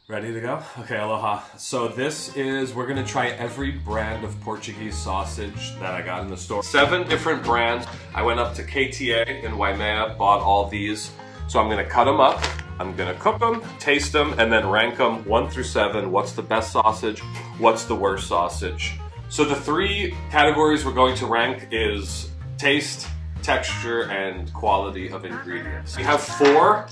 Ready to go? Okay, aloha. So we're gonna try every brand of Portuguese sausage that I got in the store. 7 different brands. I went up to KTA in Waimea, bought all these. So I'm gonna cut them up, I'm gonna cook them, taste them, and then rank them 1 through 7. What's the best sausage? What's the worst sausage? So the 3 categories we're going to rank is taste, texture, and quality of ingredients. We have 4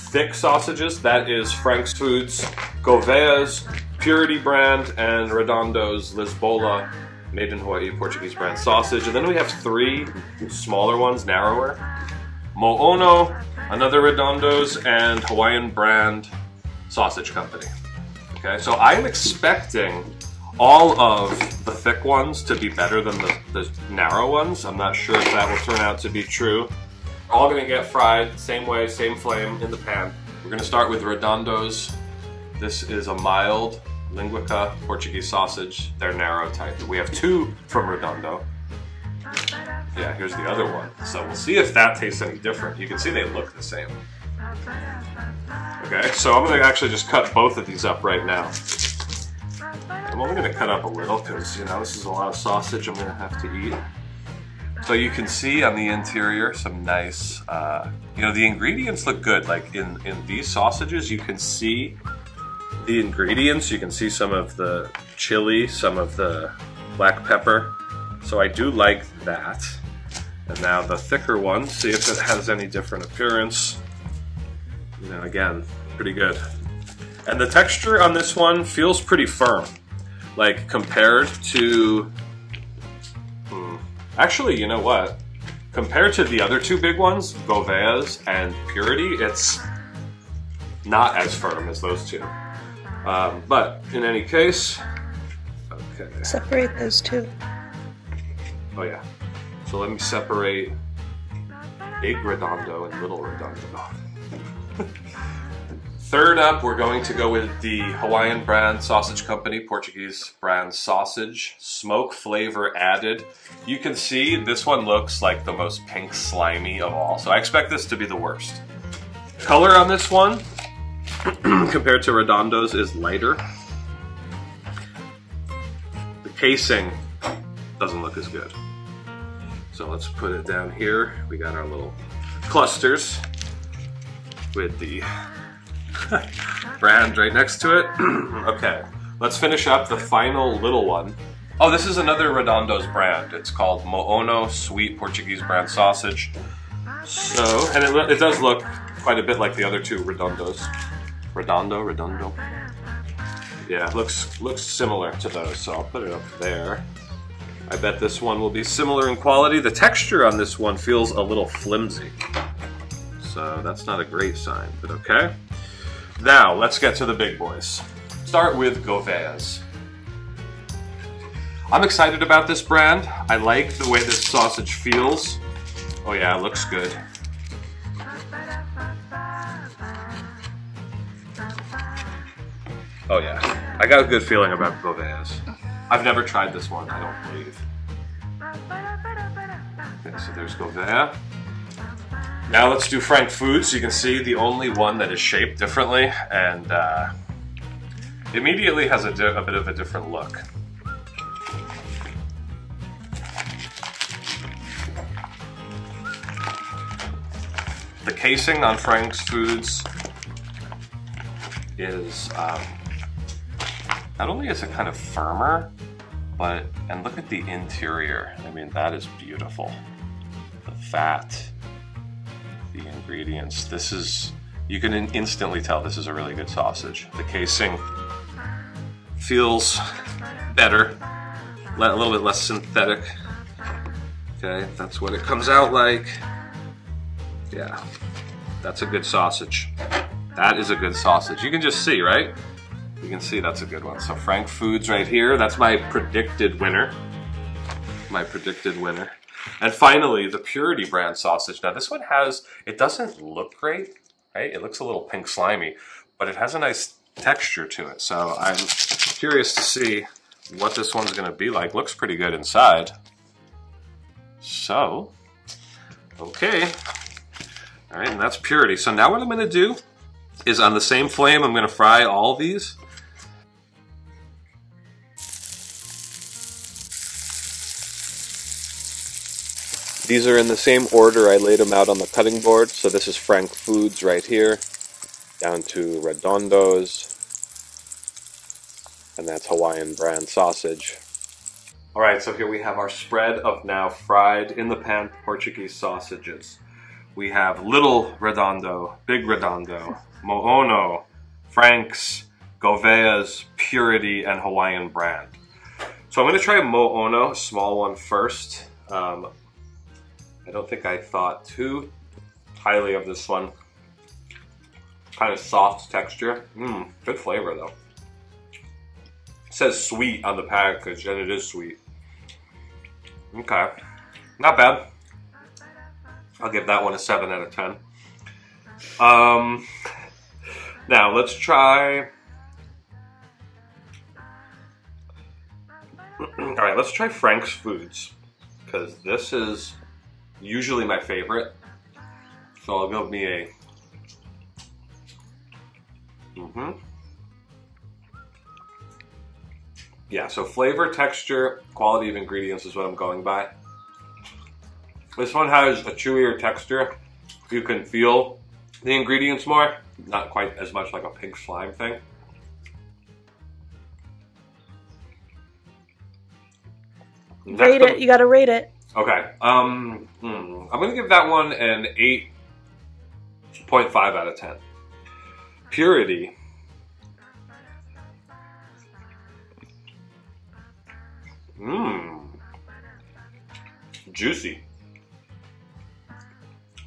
thick sausages. That is Frank's Foods, Gouvea's, Purity brand, and Redondo's Lisboa, made in Hawaii, Portuguese brand sausage. And then we have 3 smaller ones, narrower. Mo'ono, another Redondo's, and Hawaiian brand sausage company. Okay, so I'm expecting all of the thick ones to be better than the narrow ones. I'm not sure if that will turn out to be true. All gonna get fried, same way, same flame in the pan. We're gonna start with Redondo's. This is a mild linguica Portuguese sausage. They're narrow type. We have 2 from Redondo. Yeah, here's the other one. So we'll see if that tastes any different. You can see they look the same. Okay, so I'm gonna actually just cut both of these up right now. I'm only gonna cut up a little because, you know, this is a lot of sausage I'm gonna have to eat. So you can see on the interior some nice, you know, the ingredients look good. Like in these sausages, you can see the ingredients. You can see some of the chili, some of the black pepper. So I do like that. And now the thicker one, see if it has any different appearance. You know, again, pretty good. And the texture on this one feels pretty firm. Like compared to, actually, you know what? Compared to the other 2 big ones, Gouvea's and Purity, it's not as firm as those 2. But in any case, okay. Separate those 2. Oh yeah. So let me separate Big Redondo and Little Redondo. Third up, we're going to go with the Hawaiian brand sausage company, Portuguese brand sausage, smoke flavor added. You can see this one looks like the most pink slimy of all, so I expect this to be the worst. Color on this one, compared to Redondo's, is lighter. The casing doesn't look as good. So let's put it down here. We got our little clusters with the brand right next to it. Okay, let's finish up the final little one. Oh, this is another Redondo's brand. It's called Mo'ono Sweet Portuguese brand sausage. So, and it does look quite a bit like the other 2 Redondos. Redondo. Yeah, looks similar to those, so I'll put it up there. I bet this one will be similar in quality. The texture on this one feels a little flimsy. So that's not a great sign, but okay. Now, let's get to the big boys. Start with Gouvea's. I'm excited about this brand. I like the way this sausage feels. Oh yeah, it looks good. Oh yeah, I got a good feeling about Gouvea's. I've never tried this one, I don't believe. Okay, so there's Gouvea. Now let's do Frank Foods. You can see the only one that is shaped differently, and immediately has a bit of a different look. The casing on Frank's Foods is, not only is it kind of firmer, and look at the interior. I mean, that is beautiful. The fat, the ingredients. You can instantly tell this is a really good sausage. The casing feels better, a little bit less synthetic. Okay, that's what it comes out like. Yeah, that's a good sausage. That is a good sausage. You can just see, right? You can see that's a good one. So Frank Foods right here, that's my predicted winner. And finally, the Purity brand sausage. Now this one it doesn't look great, right? It looks a little pink slimy, but it has a nice texture to it. So I'm curious to see what this one's gonna be like. Looks pretty good inside. So, okay. All right, and that's Purity. So now what I'm gonna do is on the same flame. I'm going to fry all of these. These are in the same order I laid them out on the cutting board. So this is Frank Foods right here, down to Redondos, and that's Hawaiian brand sausage. All right, so here we have our spread of now fried in the pan Portuguese sausages. We have Little Redondo, Big Redondo, Mo'ono, Frank's, Gouvea's, Purity, and Hawaiian brand. So I'm going to try a Mo'ono, a small one first. I don't think I thought too highly of this one. Kind of soft texture. Good flavor though. It says sweet on the package, and it is sweet. Okay, not bad. I'll give that one a 7 out of 10. Now let's try. All right, let's try Frank's Foods, because this is usually my favorite. So I'll give me a. Yeah, so flavor, texture, quality of ingredients is what I'm going by. This one has a chewier texture. You can feel the ingredients more, not quite as much like a pink slime thing. Rate it, you gotta rate it. Okay, I'm gonna give that one an 8.5 out of 10. Purity. Juicy.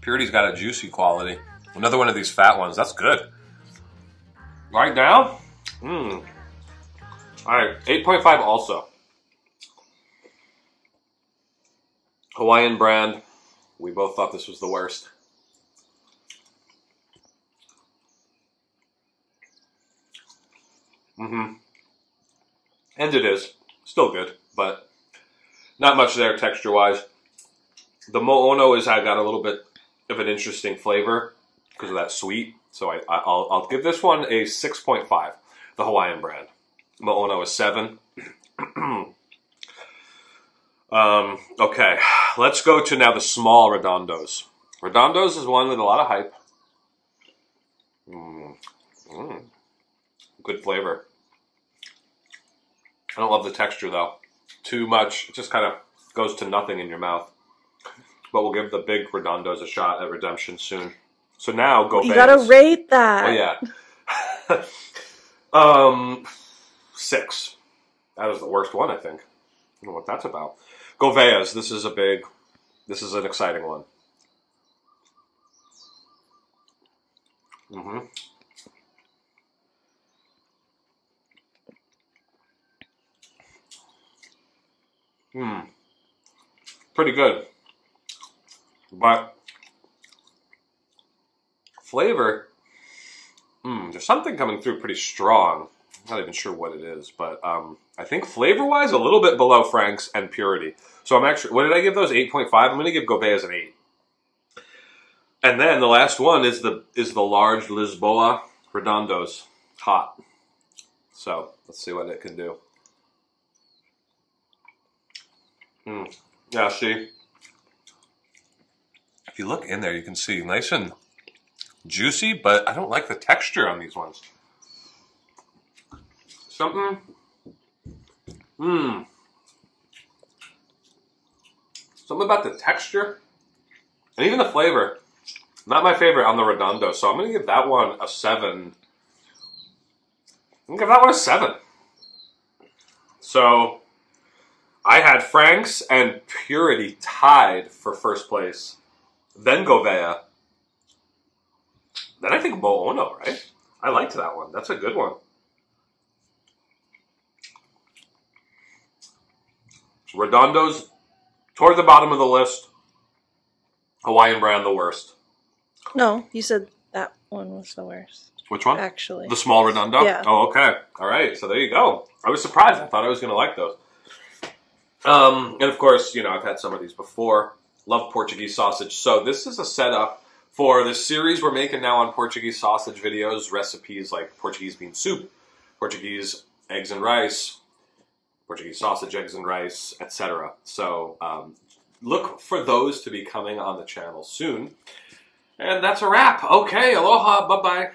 Purity's got a juicy quality. Another one of these fat ones. That's good. Right now? Alright, 8.5 also. Hawaiian brand. We both thought this was the worst. And it is. Still good, but not much there texture-wise. The Mo'ono is I got a little bit of an interesting flavor because of that sweet. So I'll give this one a 6.5. The Hawaiian brand. Mo'ono is 7. Okay, let's go to now the small Redondos. Redondos is one with a lot of hype. Good flavor. I don't love the texture though. Too much, it just kind of goes to nothing in your mouth. But we'll give the big Redondos a shot at redemption soon. So now, Gouvea's. You gotta rate that. Oh yeah. 6. That was the worst one, I think. I don't know what that's about. Gouvea's, this is an exciting one. Pretty good. But flavor, there's something coming through pretty strong. I'm not even sure what it is, but I think flavor-wise, a little bit below Frank's and Purity. So I'm actually, what did I give those? 8.5? I'm going to give Gouvea's an 8. And then the last one is the large Lisboa Redondos, hot. So let's see what it can do. Yeah, see, if you look in there, you can see nice and juicy, but I don't like the texture on these ones. Something, something about the texture and even the flavor. Not my favorite on the Redondo, so I'm going to give that one a 7. I'm going to give that one a 7. So I had Frank's and Purity tied for first place. Then Gouvea. Then I think Mo'ono, right? I liked that one. That's a good one. Redondos toward the bottom of the list. Hawaiian brand the worst. No, you said that one was the worst. Which one? Actually. The small Redondo? Yeah. Oh, okay. All right. So there you go. I was surprised. I thought I was going to like those. And of course, you know, I've had some of these before. Love Portuguese sausage. So this is a setup For this series we're making now on Portuguese sausage videos, recipes like Portuguese bean soup, Portuguese eggs and rice, Portuguese sausage, eggs and rice, etc. So look for those to be coming on the channel soon. And that's a wrap. Okay, aloha, bye-bye.